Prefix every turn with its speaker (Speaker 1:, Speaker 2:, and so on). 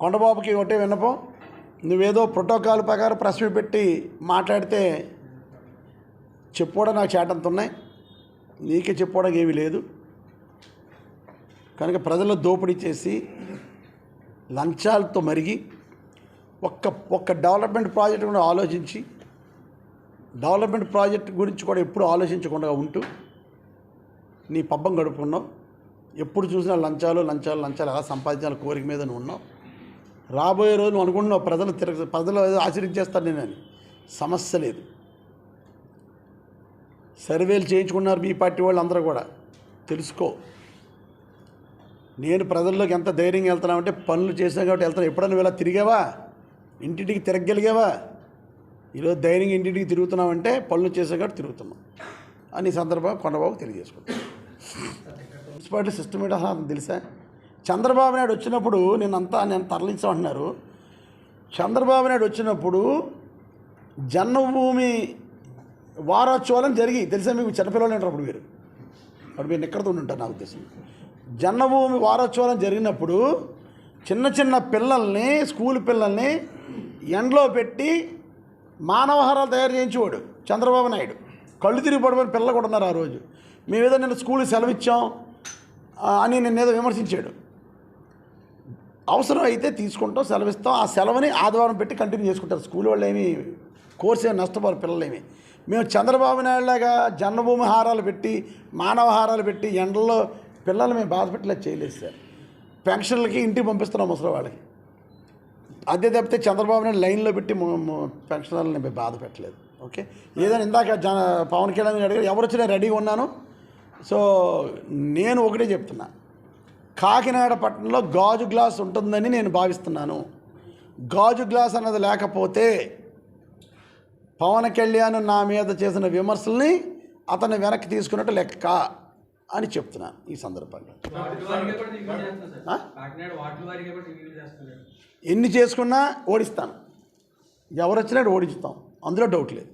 Speaker 1: కొండబాబుకి ఒకటే విన్నపం, నువ్వేదో ప్రోటోకాల్ ప్రకారం ప్రెస్ మీట్ పెట్టి మాట్లాడితే చెప్పుకోవడం నాకు చేటంత ఉన్నాయి, నీకే చెప్పుకోవడానికి ఏమీ లేదు. కనుక ప్రజల్లో దోపిడీ చేసి లంచాలతో మరిగి ఒక్క డెవలప్మెంట్ ప్రాజెక్ట్ కూడా ఆలోచించి డెవలప్మెంట్ ప్రాజెక్ట్ గురించి కూడా ఎప్పుడు ఆలోచించకుండా ఉంటూ నీ పబ్బం గడుపుకున్నావు. ఎప్పుడు చూసినా లంచాలు ఎలా సంపాదించాలి కోరిక మీద నువ్వు ఉన్నావు. రాబోయే రోజు నువ్వు అనుకుంటున్నావు ప్రజలు ఆశ్రయించేస్తాను నేనని. సమస్య లేదు. సర్వేలు చేయించుకున్నారు మీ పార్టీ వాళ్ళు అందరూ కూడా. తెలుసుకో, నేను ప్రజల్లోకి ఎంత ధైర్యంగా వెళ్తున్నామంటే పనులు చేసాం కాబట్టి వెళ్తాను. ఎప్పుడన్నా ఇలా తిరిగావా? ఇంటింటికి తిరగగలిగావా? ఈరోజు ధైర్యంగా ఇంటింటికి తిరుగుతున్నామంటే పనులు చేసాం కాబట్టి తిరుగుతున్నాం అని ఈ సందర్భంగా కొండబాబు తెలియజేసుకుంటాను. మున్సిపాలిటీ సిస్టమ్ ఏంటో అసలు తెలుసా? చంద్రబాబు నాయుడు వచ్చినప్పుడు నేను తరలించామంటున్నారు. చంద్రబాబు నాయుడు వచ్చినప్పుడు జన్మభూమి వారోత్సవాలను జరిగి తెలుసా మీకు? చిన్నపిల్లలు ఉంటారు అప్పుడు మీరు ఎక్కడితో ఉంటారు నాకు ఉద్దేశం. జన్మభూమి వారోత్సవాలు జరిగినప్పుడు చిన్న పిల్లల్ని, స్కూల్ పిల్లల్ని ఎండలో పెట్టి మానవహారాలు తయారు చేయించేవాడు చంద్రబాబు నాయుడు. కళ్ళు తిరిగి పడిపోయిన పిల్లలు కూడా ఉన్నారు ఆ రోజు. మేమేదో నేను స్కూల్కి సెలవు ఇచ్చాం అని నేనేదో విమర్శించాడు. అవసరం అయితే తీసుకుంటాం, సెలవిస్తాం. ఆ సెలవుని ఆదివారం పెట్టి కంటిన్యూ చేసుకుంటారు. స్కూల్ వాళ్ళు ఏమి కోర్సు ఏమి నష్టపోరు పిల్లలేమి. మేము చంద్రబాబు నాయుడులాగా జన్మభూమి హారాలు పెట్టి మానవ హారాలు పెట్టి ఎండల్లో పిల్లలు మేము బాధ పెట్టలేదు, చేయలేదు సార్. పెన్షన్లకి ఇంటికి పంపిస్తున్నాం ముసలి వాళ్ళకి. అదే తప్పితే చంద్రబాబు నాయుడు లైన్లో పెట్టి పెన్షన్లను మేము బాధ పెట్టలేదు. ఓకే, ఏదైనా ఇందాక పవన్ కళ్యాణ్ అడిగారు, ఎవరు వచ్చినా రెడీగా ఉన్నాను. సో నేను ఒకటే చెప్తున్నా, కాకినాడ పట్టణంలో గాజు గ్లాస్ ఉంటుందని నేను భావిస్తున్నాను. గాజు గ్లాస్ అన్నది లేకపోతే పవన్ కళ్యాణ్ నా మీద చేసిన విమర్శల్ని అతన్ని వెనక్కి తీసుకున్నట్టు లెక్క అని చెప్తున్నాను ఈ సందర్భంగా. ఎన్ని చేసుకున్నా ఓడిస్తాను, ఎవరు వచ్చినా ఓడిస్తాం, అందులో డౌట్ లేదు.